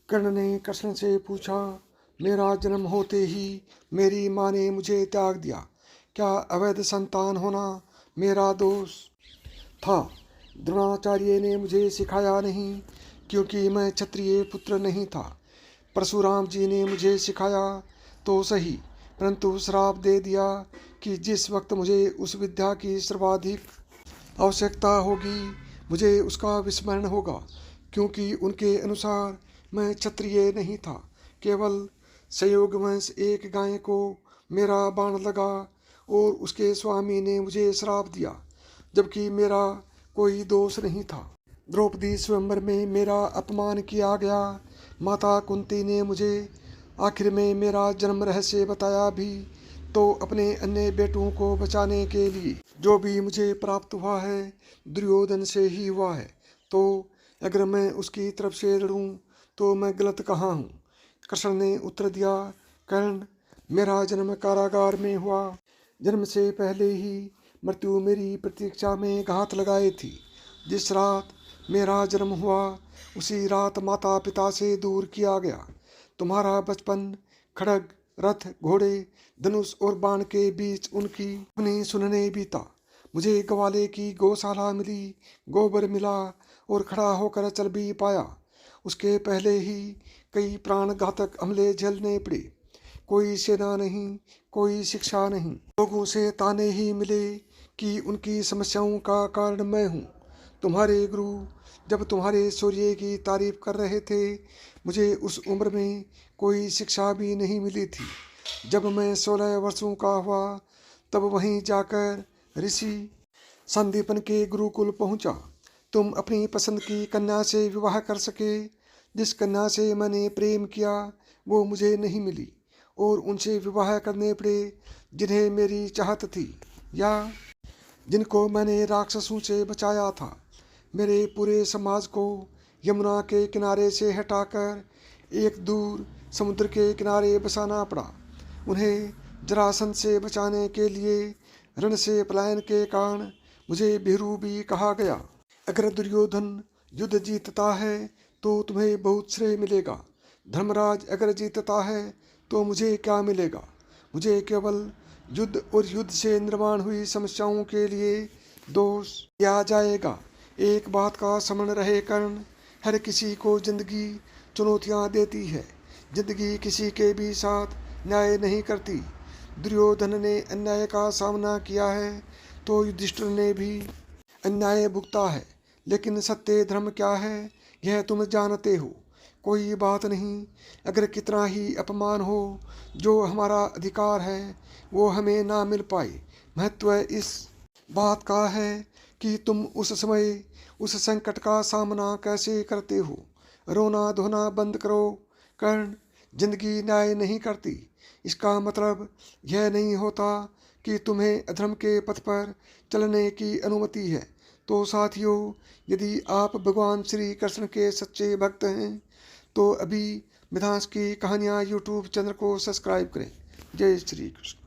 कर्ण ने कृष्ण से पूछा, मेरा जन्म होते ही मेरी माँ ने मुझे त्याग दिया, क्या अवैध संतान होना मेरा दोष था? द्रोणाचार्य ने मुझे सिखाया नहीं, क्योंकि मैं क्षत्रिय पुत्र नहीं था। परशुराम जी ने मुझे सिखाया तो सही, परंतु श्राप दे दिया कि जिस वक्त मुझे उस विद्या की सर्वाधिक आवश्यकता होगी, मुझे उसका विस्मरण होगा, क्योंकि उनके अनुसार मैं क्षत्रिय नहीं था। केवल संयोगवश एक गाय को मेरा बाण लगा और उसके स्वामी ने मुझे श्राप दिया, जबकि मेरा कोई दोष नहीं था। द्रौपदी स्वयंवर में मेरा अपमान किया गया। माता कुंती ने मुझे आखिर में मेरा जन्म रहस्य बताया भी, तो अपने अन्य बेटों को बचाने के लिए जो भी मुझे प्राप्त हुआ है दुर्योधन से ही हुआ है। तो अगर मैं उसकी तरफ से लड़ूं तो मैं गलत कहाँ हूँ? कृष्ण ने उत्तर दिया, कर्ण, मेरा जन्म कारागार में हुआ। जन्म से पहले ही मृत्यु मेरी प्रतीक्षा में घात लगाए थी। जिस रात मेरा जन्म हुआ उसी रात माता पिता से दूर किया गया। तुम्हारा बचपन खड्ग, रथ, घोड़े, धनुष और बाण के बीच उनकी उन्हें सुनने बीता। मुझे ग्वाले की गौशाला मिली, गोबर मिला और खड़ा होकर चल भी पाया। उसके पहले ही कई प्राणघातक हमले झेलने पड़े। कोई सेना नहीं, कोई शिक्षा नहीं, लोगों से ताने ही मिले कि उनकी समस्याओं का कारण मैं हूँ। तुम्हारे गुरु जब तुम्हारे शौर्य की तारीफ कर रहे थे, मुझे उस उम्र में कोई शिक्षा भी नहीं मिली थी। जब मैं 16 वर्षों का हुआ तब वहीं जाकर ऋषि संदीपन के गुरुकुल पहुंचा। तुम अपनी पसंद की कन्या से विवाह कर सके। जिस कन्या से मैंने प्रेम किया वो मुझे नहीं मिली और उनसे विवाह करने पड़े जिन्हें मेरी चाहत थी या जिनको मैंने राक्षसों से बचाया था। मेरे पूरे समाज को यमुना के किनारे से हटाकर एक दूर समुद्र के किनारे बसाना पड़ा। उन्हें जरासंध से बचाने के लिए रण से पलायन के कारण मुझे भीरू भी कहा गया। अगर दुर्योधन युद्ध जीतता है तो तुम्हें बहुत श्रेय मिलेगा। धर्मराज अगर जीतता है तो मुझे क्या मिलेगा? मुझे केवल युद्ध और युद्ध से निर्माण हुई समस्याओं के लिए दोष दिया जाएगा। एक बात का स्मरण रहे कर्ण, हर किसी को जिंदगी चुनौतियां देती है। जिंदगी किसी के भी साथ न्याय नहीं करती। दुर्योधन ने अन्याय का सामना किया है तो युधिष्ठिर ने भी अन्याय भुगता है, लेकिन सत्य धर्म क्या है यह तुम जानते हो। कोई बात नहीं, अगर कितना ही अपमान हो, जो हमारा अधिकार है वो हमें ना मिल पाए। महत्व इस बात का है कि तुम उस समय उस संकट का सामना कैसे करते हो। रोना धोना बंद करो कर्ण, जिंदगी न्याय नहीं करती। इसका मतलब यह नहीं होता कि तुम्हें अधर्म के पथ पर चलने की अनुमति है। तो साथियों, यदि आप भगवान श्री कृष्ण के सच्चे भक्त हैं तो अभी मिथांस की कहानियाँ यूट्यूब चैनल को सब्सक्राइब करें। जय श्री कृष्ण।